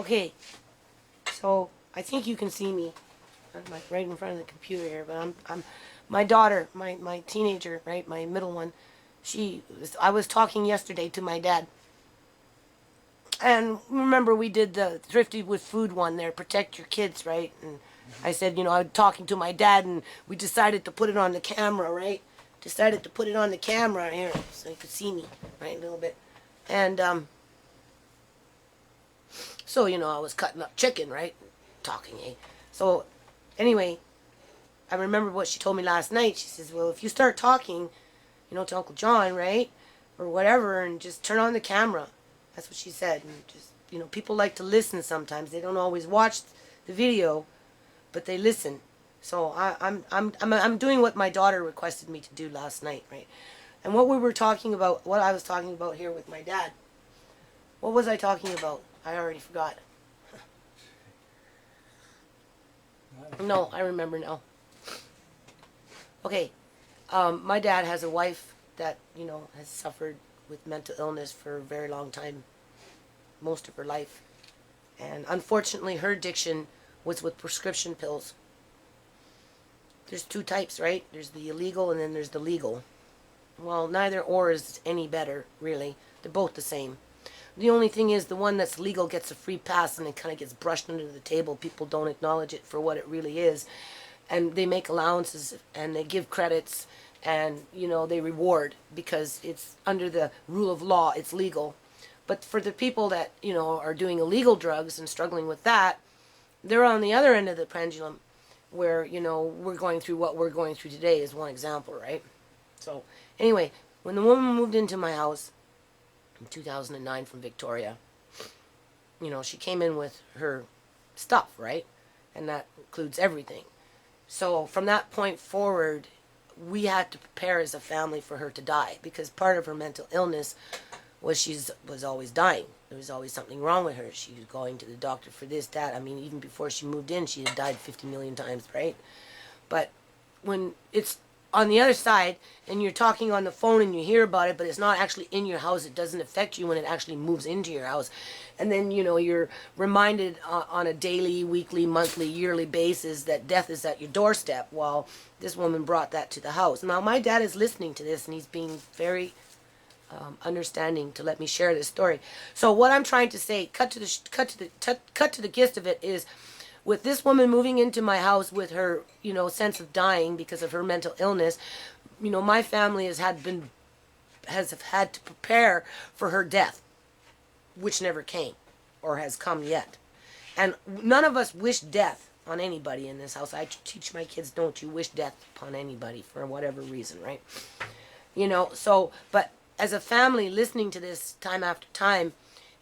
Okay, so I think you can see me. I'm like right in front of the computer here, but I'm my daughter, my teenager, right, my middle one. I was talking yesterday to my dad, and remember we did the thrifty with food one there, protect your kids, right? And I said, I was talking to my dad, and we decided to put it on the camera, right? Decided to put it on the camera here so you could see me, right, a little bit, and so I was cutting up chicken, right, talking, eh? So anyway, I remember what she told me last night. She says, well, if you start talking, to Uncle John, right? Or whatever, and just turn on the camera. That's what she said. And just, people like to listen sometimes. They don't always watch the video, but they listen. So I'm doing what my daughter requested me to do last night, right? And what I was talking about here with my dad. What was I talking about? I already forgot. No, I remember now. Okay, my dad has a wife that, has suffered with mental illness for a very long time, most of her life. And unfortunately, her addiction was with prescription pills. There's two types, right? There's the illegal and then there's the legal. Well, neither or is any better, really. They're both the same. The only thing is the one that's legal gets a free pass and it kind of gets brushed under the table. People don't acknowledge it for what it really is. And they make allowances and they give credits and, they reward because it's under the rule of law, it's legal. But for the people that, are doing illegal drugs and struggling with that, they're on the other end of the pendulum where, we're going through what we're going through today is one example, right? So anyway, when the woman moved into my house in 2009 from Victoria, she came in with her stuff, right? And that includes everything. So from that point forward, we had to prepare as a family for her to die because part of her mental illness was she was always dying. There was always something wrong with her. She was going to the doctor for this, that. I mean, even before she moved in, she had died 50 million times, right? But when it's on the other side and you're talking on the phone and you hear about it, but it's not actually in your house, it doesn't affect you when it actually moves into your house. And then, you're reminded on a daily, weekly, monthly, yearly basis that death is at your doorstep. Well, this woman brought that to the house. Now, my dad is listening to this and he's being very understanding to let me share this story. So what I'm trying to say, cut to the gist of it is, with this woman moving into my house with her, sense of dying because of her mental illness, my family has had to prepare for her death, which never came or has come yet. And none of us wish death on anybody in this house. I teach my kids, don't you wish death upon anybody for whatever reason, right? But as a family listening to this time after time,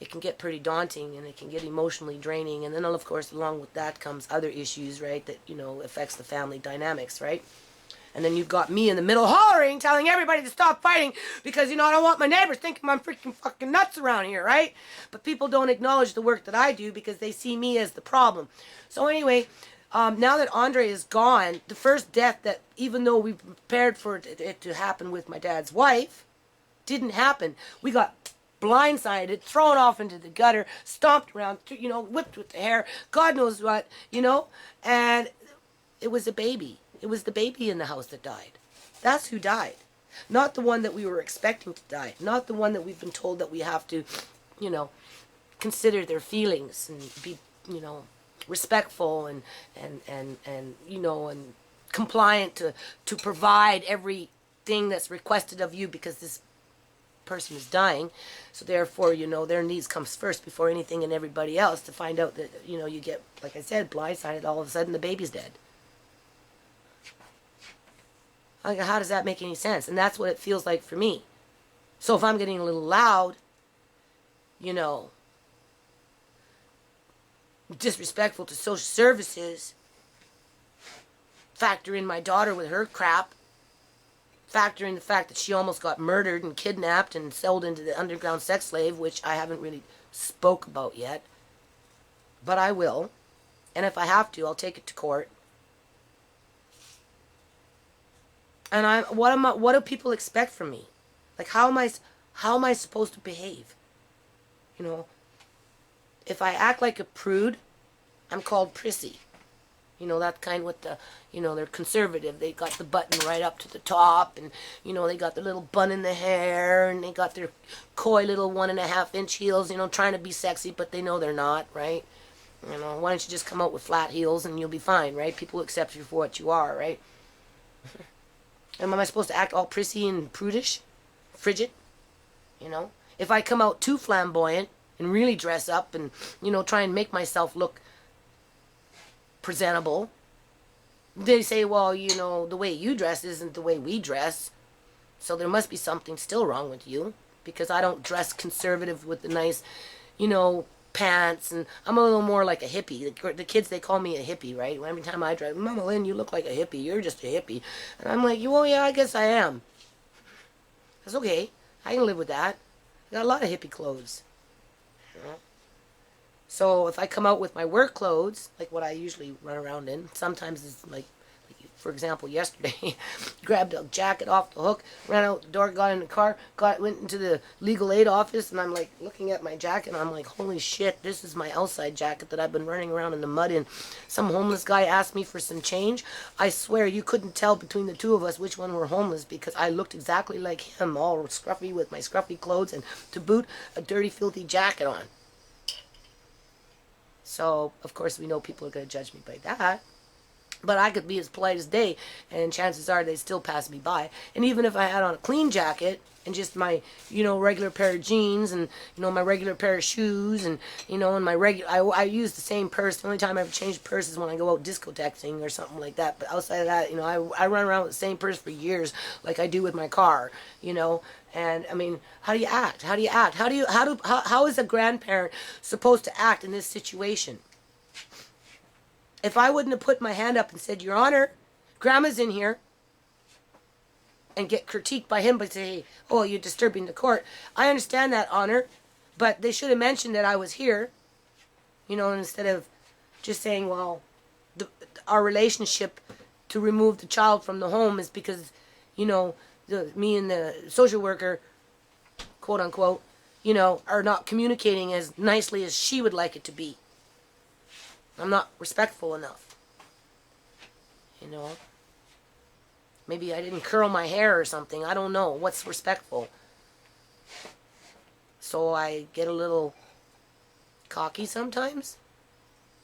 it can get pretty daunting and it can get emotionally draining. And then, of course, along with that comes other issues, right, that, affects the family dynamics, right? And then you've got me in the middle hollering, telling everybody to stop fighting because, I don't want my neighbors thinking I'm freaking fucking nuts around here, right? But people don't acknowledge the work that I do because they see me as the problem. So anyway, now that Andre is gone, the first death that, even though we prepared for it to happen with my dad's wife, didn't happen. We got blindsided, thrown off into the gutter, stomped around, whipped with the hair, God knows what, and it was a baby. It was the baby in the house that died. That's who died. Not the one that we were expecting to die. Not the one that we've been told that we have to, consider their feelings and be, respectful and compliant to provide everything that's requested of you because this person is dying. So therefore, their needs comes first before anything and everybody else, to find out that, you get, like I said, blindsided, all of a sudden the baby's dead. How does that make any sense? And that's what it feels like for me. So if I'm getting a little loud, disrespectful to social services, factor in my daughter with her crap, factor in the fact that she almost got murdered and kidnapped and sold into the underground sex slave, which I haven't really spoke about yet, but I will. And if I have to, I'll take it to court. And what do people expect from me? Like, how am I supposed to behave? If I act like a prude, I'm called prissy. You know, that kind with the, you know, they're conservative. They got the button right up to the top, and, you know, they got the little bun in the hair, and they got their coy little 1.5-inch heels, you know, trying to be sexy, but they know they're not, right? You know, why don't you just come out with flat heels and you'll be fine, right? People will accept you for what you are, right? Am I supposed to act all prissy and prudish? Frigid? You know? If I come out too flamboyant and really dress up and, you know, try and make myself look presentable, they say, well, you know, the way you dress isn't the way we dress, so there must be something still wrong with you, because I don't dress conservative with the nice, you know, pants, and I'm a little more like a hippie. The kids, they call me a hippie, right? Every time I drive, Mama Lynn, you look like a hippie, you're just a hippie. And I'm like, well, yeah, I guess I am. That's okay, I can live with that. I got a lot of hippie clothes, you know? So if I come out with my work clothes, like what I usually run around in, sometimes it's like for example, yesterday, grabbed a jacket off the hook, ran out the door, got in the car, went into the legal aid office, and I'm like looking at my jacket, and I'm like, holy shit, this is my outside jacket that I've been running around in the mud in. Some homeless guy asked me for some change. I swear you couldn't tell between the two of us which one were homeless, because I looked exactly like him, all scruffy with my scruffy clothes, and to boot, a dirty, filthy jacket on. So, of course, we know people are going to judge me by that. But I could be as polite as day, and chances are they'd still pass me by. And even if I had on a clean jacket and just my, you know, regular pair of jeans and, you know, my regular pair of shoes and, you know, and my regular, I use the same purse. The only time I ever change purses is when I go out discotecing or something like that. But outside of that, you know, I run around with the same purse for years, like I do with my car, you know. And I mean, how do you act? How do you act? How is a grandparent supposed to act in this situation? If I wouldn't have put my hand up and said, Your Honor, Grandma's in here, and get critiqued by him, but say, oh, you're disturbing the court. I understand that, Honor, but they should have mentioned that I was here, you know, instead of just saying, well, our relationship to remove the child from the home is because, you know, me and the social worker, quote unquote, you know, are not communicating as nicely as she would like it to be. I'm not respectful enough, you know. Maybe I didn't curl my hair or something. I don't know what's respectful. So I get a little cocky sometimes,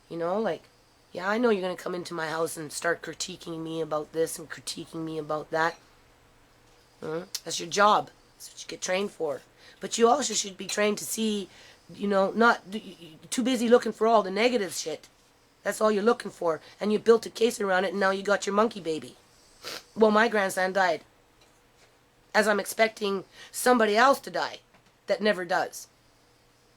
you know, like, yeah, I know you're going to come into my house and start critiquing me about this and critiquing me about that. That's your job. That's what you get trained for. But you also should be trained to see, you know, not too busy looking for all the negative shit. That's all you're looking for. And you built a case around it, and now you got your monkey baby. Well, my grandson died, as I'm expecting somebody else to die that never does,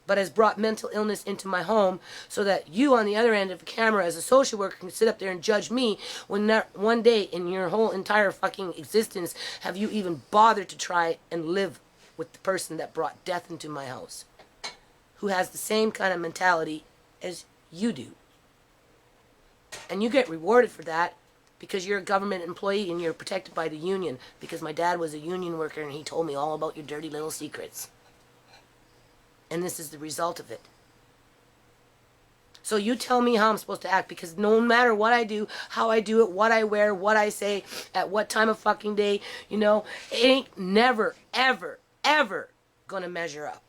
but has brought mental illness into my home, so that you on the other end of the camera as a social worker can sit up there and judge me when not one day in your whole entire fucking existence have you even bothered to try and live with the person that brought death into my house, who has the same kind of mentality as you do. And you get rewarded for that because you're a government employee and you're protected by the union, because my dad was a union worker and he told me all about your dirty little secrets. And this is the result of it. So you tell me how I'm supposed to act, because no matter what I do, how I do it, what I wear, what I say, at what time of fucking day, you know, it ain't never, ever, ever gonna measure up.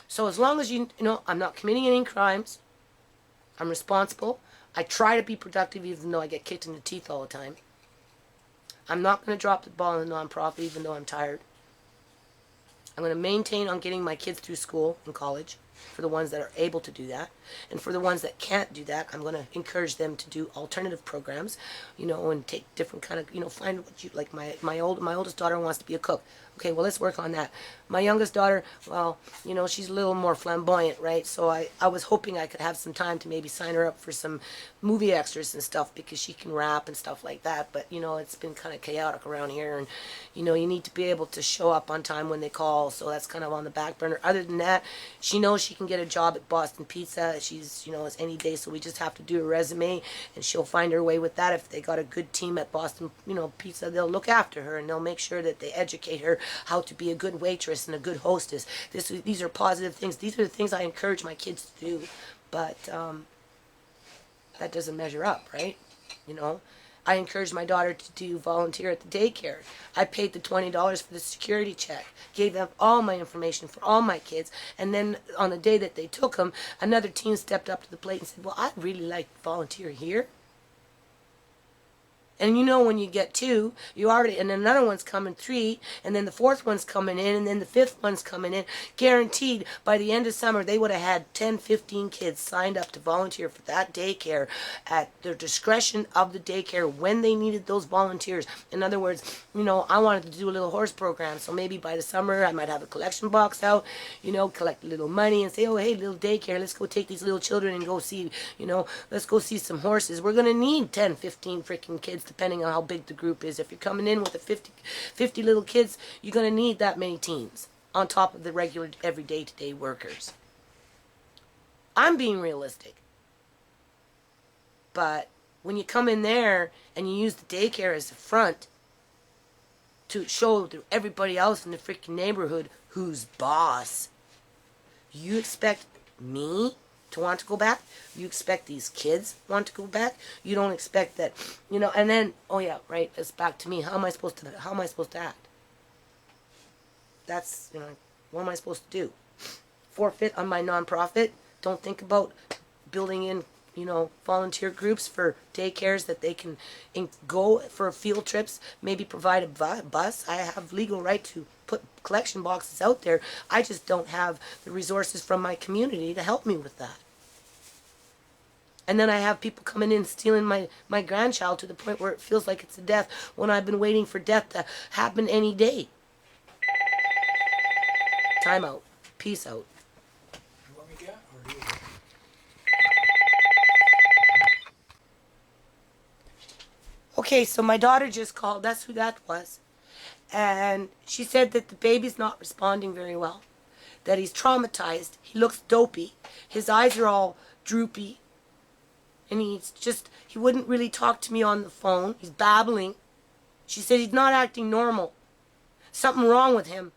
So as long as you know, I'm not committing any crimes, I'm responsible, I try to be productive even though I get kicked in the teeth all the time. I'm not going to drop the ball in the nonprofit even though I'm tired. I'm going to maintain on getting my kids through school and college for the ones that are able to do that. And for the ones that can't do that, I'm going to encourage them to do alternative programs, you know, and take different kind of, you know, find what you like. My oldest daughter wants to be a cook. Okay, well, let's work on that. My youngest daughter, well, you know, she's a little more flamboyant, right? So I was hoping I could have some time to maybe sign her up for some movie extras and stuff, because she can rap and stuff like that. But, you know, it's been kind of chaotic around here, and, you know, you need to be able to show up on time when they call, so that's kind of on the back burner. Other than that, she knows she can get a job at Boston Pizza. She's, you know, it's any day, so we just have to do a resume, and she'll find her way with that. If they got a good team at Boston, you know, Pizza, they'll look after her, and they'll make sure that they educate her how to be a good waitress and a good hostess. These are positive things. These are the things I encourage my kids to do. But that doesn't measure up, right? You know, I encouraged my daughter to do volunteer at the daycare. I paid the $20 for the security check, gave them all my information for all my kids, and then on the day that they took them, another teen stepped up to the plate and said, well, I'd really like to volunteer here. And you know, when you get two, you already, and then another one's coming, three, and then the fourth one's coming in, and then the fifth one's coming in. Guaranteed, by the end of summer, they would have had 10, 15 kids signed up to volunteer for that daycare at their discretion of the daycare when they needed those volunteers. In other words, you know, I wanted to do a little horse program, so maybe by the summer, I might have a collection box out, you know, collect a little money and say, oh, hey, little daycare, let's go take these little children and go see, you know, let's go see some horses. We're going to need 10, 15 freaking kids, depending on how big the group is. If you're coming in with a 50 little kids, you're going to need that many teens on top of the regular everyday to-day workers. I'm being realistic. But when you come in there and you use the daycare as a front to show to everybody else in the freaking neighborhood who's boss, you expect me to want to go back? You expect these kids want to go back? You don't expect that, you know, and then, oh yeah, right, it's back to me. How am I supposed to act? That's, you know, what am I supposed to do? Forfeit on my nonprofit? Don't think about building in, you know, volunteer groups for daycares that they can go for field trips, maybe provide a bus. I have legal right to put collection boxes out there. I just don't have the resources from my community to help me with that. And then I have people coming in stealing my grandchild to the point where it feels like it's a death when I've been waiting for death to happen any day. Time out. Peace out. You want me to get, or you? Okay, so my daughter just called. That's who that was. And she said that the baby's not responding very well. That he's traumatized. He looks dopey. His eyes are all droopy. And he wouldn't really talk to me on the phone. He's babbling. She said he's not acting normal. Something wrong with him.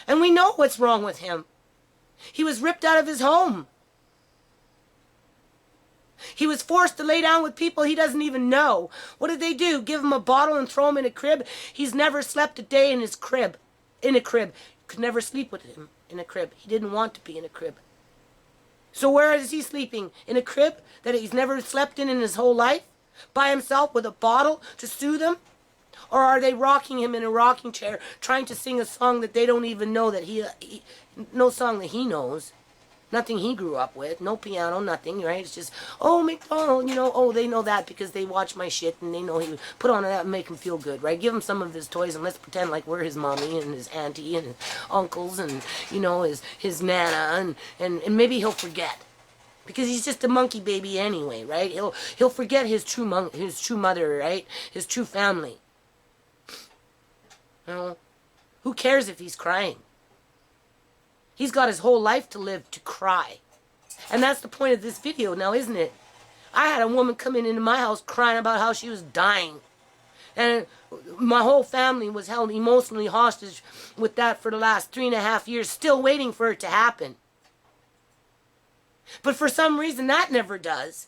And we know what's wrong with him. He was ripped out of his home. He was forced to lay down with people he doesn't even know. What did they do? Give him a bottle and throw him in a crib? He's never slept a day in his crib. In a crib. Could never sleep with him in a crib. He didn't want to be in a crib. So where is he sleeping? In a crib that he's never slept in his whole life? By himself with a bottle to soothe him? Or are they rocking him in a rocking chair, trying to sing a song that they don't even know that no song that he knows. Nothing he grew up with. No piano, nothing, right? It's just, oh, McDonald, you know, oh, they know that because they watch my shit and they know he would put on that and make him feel good, right? Give him some of his toys and let's pretend like we're his mommy and his auntie and his uncles and, you know, his nana and maybe he'll forget. Because he's just a monkey baby anyway, right? He'll forget his true mother, right? His true family. You know, who cares if he's crying? He's got his whole life to live to cry. And that's the point of this video now, isn't it? I had a woman come into my house crying about how she was dying. And my whole family was held emotionally hostage with that for the last 3.5 years, still waiting for it to happen. But for some reason, that never does.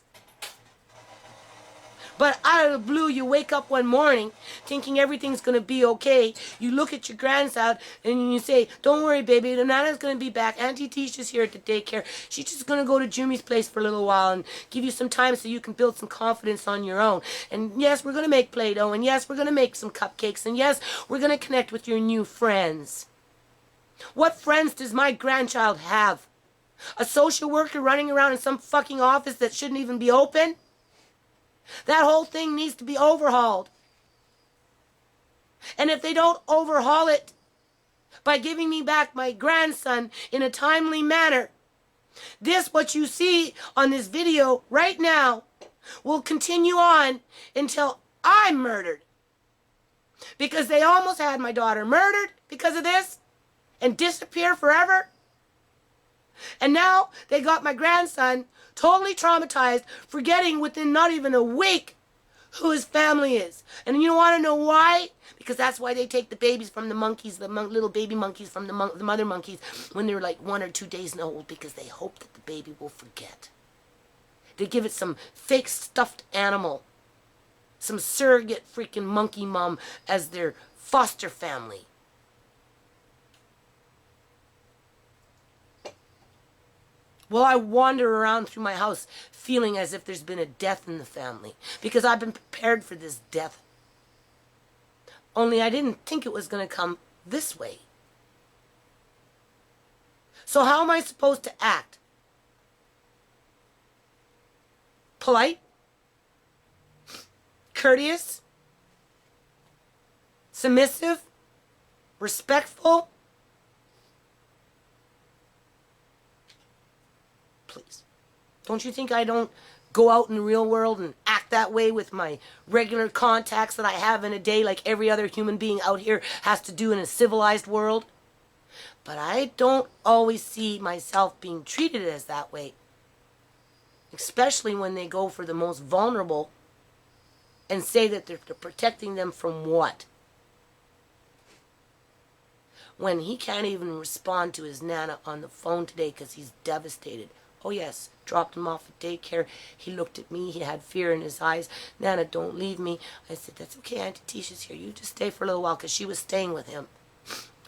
But out of the blue, you wake up one morning thinking everything's going to be okay. You look at your grandson and you say, don't worry, baby, the Nana's going to be back. Auntie Tisha's here at the daycare. She's just going to go to Jimmy's place for a little while and give you some time so you can build some confidence on your own. And yes, we're going to make Play-Doh. And yes, we're going to make some cupcakes. And yes, we're going to connect with your new friends. What friends does my grandchild have? A social worker running around in some fucking office that shouldn't even be open? That whole thing needs to be overhauled. And if they don't overhaul it by giving me back my grandson in a timely manner, what you see on this video right now will continue on until I'm murdered. Because they almost had my daughter murdered because of this and disappear forever. And now they got my grandson totally traumatized, forgetting within not even a week who his family is. And you want to know why? Because that's why they take the babies from the monkeys, the little baby monkeys from the mother monkeys when they're like 1 or 2 days old, because they hope that the baby will forget. They give it some fake stuffed animal, some surrogate freaking monkey mom as their foster family. Well, I wander around through my house feeling as if there's been a death in the family, because I've been prepared for this death. Only I didn't think it was going to come this way. So how am I supposed to act? Polite? Courteous? Submissive? Respectful? Please. Don't you think I don't go out in the real world and act that way with my regular contacts that I have in a day like every other human being out here has to do in a civilized world? But I don't always see myself being treated as that way. Especially when they go for the most vulnerable and say that they're protecting them from what? When he can't even respond to his Nana on the phone today because he's devastated. Oh yes, dropped him off at daycare. He looked at me. He had fear in his eyes. Nana, don't leave me. I said, that's okay, Auntie Tisha's here. You just stay for a little while, because she was staying with him.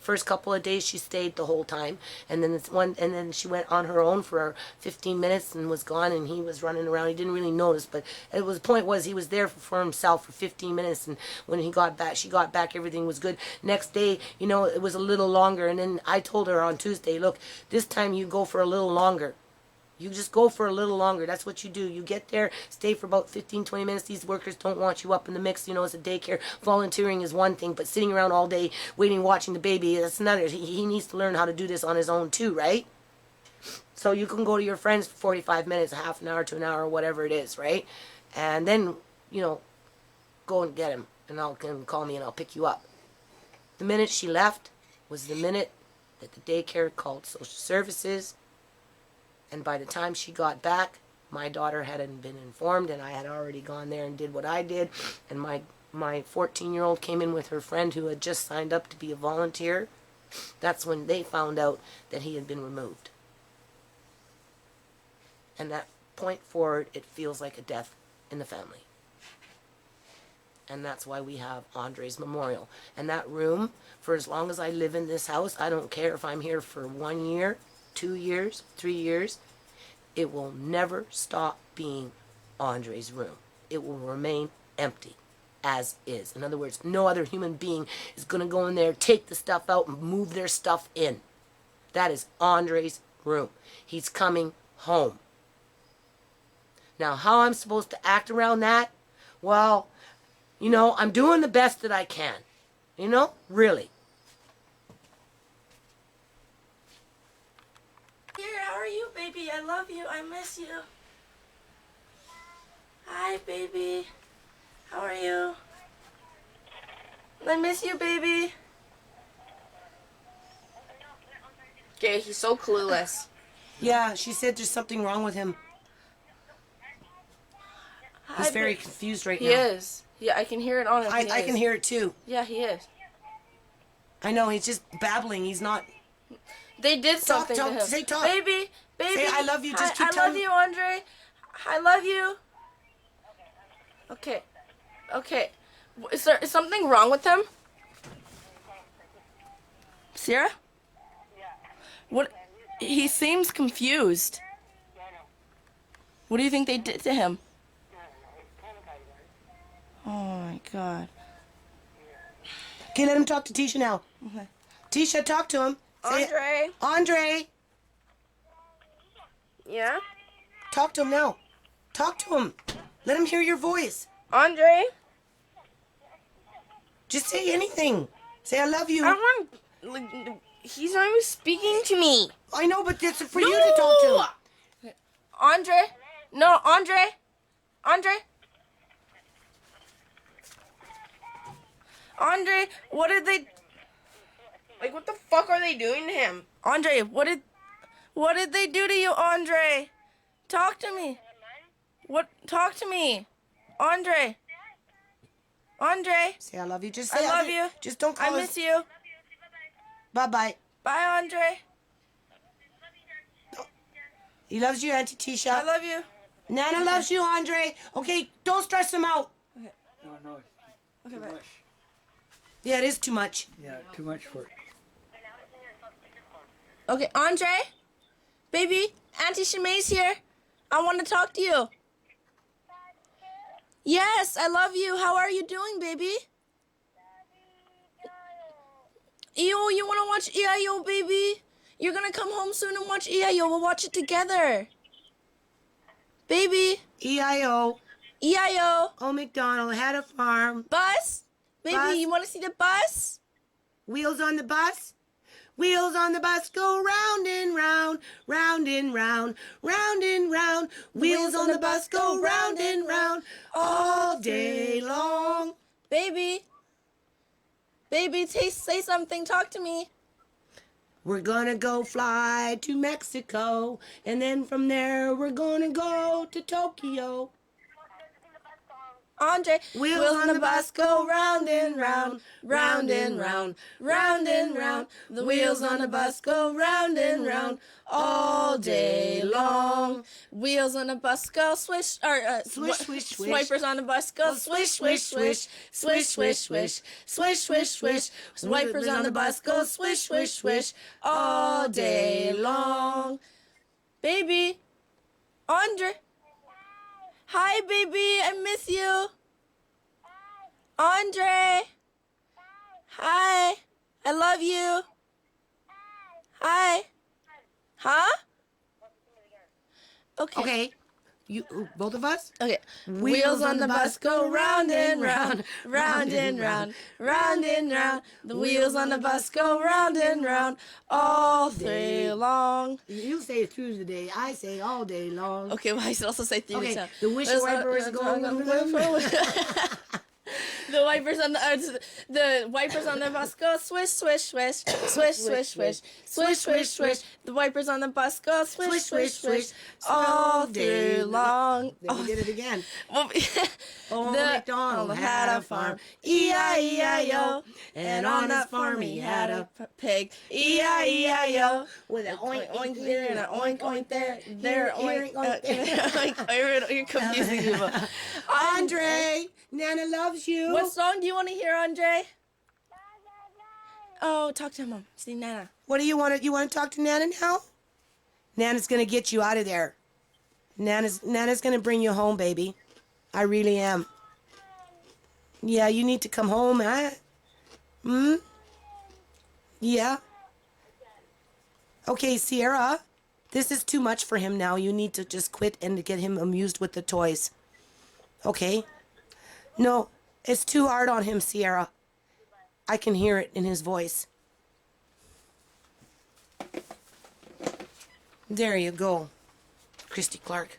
First couple of days she stayed the whole time, and then she went on her own for 15 minutes and was gone, and he was running around. He didn't really notice, but the point was he was there for himself for 15 minutes, and when she got back, everything was good. Next day, it was a little longer, and then I told her on Tuesday, look, this time you go for a little longer. You just go for a little longer. That's what you do. You get there, stay for about 15, 20 minutes. These workers don't want you up in the mix. It's a daycare. Volunteering is one thing, but sitting around all day waiting, watching the baby, that's another. He needs to learn how to do this on his own too, right? So you can go to your friends for 45 minutes, a half an hour to an hour, whatever it is, right? And then, go and get him, and call me and I'll pick you up. The minute she left was the minute that the daycare called social services. And by the time she got back, my daughter hadn't been informed, and I had already gone there and did what I did. And my 14-year-old came in with her friend who had just signed up to be a volunteer. That's when they found out that he had been removed. And that point forward, it feels like a death in the family. And that's why we have Andre's memorial. And that room, for as long as I live in this house, I don't care if I'm here for 1 year, 2 years, 3 years, it will never stop being Andre's room. It will remain empty as is. In other words, no other human being is going to go in there, take the stuff out, and move their stuff in. That is Andre's room. He's coming home. Now, how I'm supposed to act around that? Well, I'm doing the best that I can. Really. Here, how are you, baby? I love you. I miss you. Hi, baby. How are you? I miss you, baby. Okay, he's so clueless. Yeah, she said there's something wrong with him. He's very confused right now. He is. Yeah, I can hear it on him. I can hear it too. Yeah, he is. I know, he's just babbling. He's not... They did something to him. Say talk. Baby. Say I love you. Just keep I telling love you, Andre. I love you. Okay. Is there something wrong with him? Sarah? What? He seems confused. What do you think they did to him? Oh my God. Okay, let him talk to Tisha now. Okay. Tisha, talk to him. Andre. Andre. Yeah? Talk to him now. Talk to him. Let him hear your voice. Andre? Just say anything. Say I love you. I want... He's not even speaking to me. I know, but it's for you to talk to. Andre? No, Andre? Andre? Andre, what did they... Like, what the fuck are they doing to him? Andre, what did they do to you, Andre? Talk to me. Talk to me. Andre. Andre, Say I love you. Just I say love you. Just don't I call miss you. Bye-bye. Bye, Andre. He loves you, Auntie Tisha. I love you. Nana loves you, Andre. Okay, don't stress him out. No, no, it's too bye. much. Yeah, it is too much. Yeah, too much for it. Okay, Andre, baby, Auntie Shemai's here. I want to talk to you. Yes, I love you. How are you doing, baby? Ew, you want to watch E.I.O., baby? You're going to come home soon and watch E.I.O. We'll watch it together. Baby, E-I-O. E.I.O. Old MacDonald had a farm. Bus? Baby, Bus? you want to see the bus? Wheels on the bus. Wheels on the bus go round and round, round and round, round and round. Wheels on the bus go round and round all day long. Baby, say something. Talk to me. We're gonna go fly to Mexico, and then from there we're gonna go to Tokyo. Andre, Wheels on the bus go round and round, round and round, round and round. The wheels on the bus go round and round all day long. Wheels on the bus go swish, or Swish, swish, swish. Swipers on the bus go swish, swish, swish, swish, swish, swish, swish, swish, swish. Swipers on the bus go swish, swish, swish all day long. Baby, Andre. Hi, baby. I miss you. Andre. Hi. I love you. Hi. Huh? Okay. Okay, you both of us. Okay. Wheels on the bus go round and round, round and round, round and round. The wheels on the bus go round and round all day long. You say through the day. I say all day long. Okay, well, I should also say through Okay, the the windshield wipers are going. The wipers on the wipers on the bus go swish, swish, swish, swish, swish, swish, swish, swish, swish. The wipers on the bus go swish, swish, swish all day long. Then we did it again. Well, Old the- MacDonald had a farm, E-I-E-I-O, and on his farm he had a pig, E-I-E-I-O. with an Oink, oink, oink there and an oink, oink there, there, oink, oink. You're confusing people. Andre, Nana loves you. What song do you want to hear, Andre? Oh, talk to Mom. See Nana. What do you want to? You want to talk to Nana now? Nana's gonna get you out of there. Nana's gonna bring you home, baby. I really am. Yeah, you need to come home, huh? Yeah. Okay, Sierra, this is too much for him now. You need to just quit and get him amused with the toys. Okay? No, it's too hard on him, Sierra. I can hear it in his voice. There you go, Christy Clark.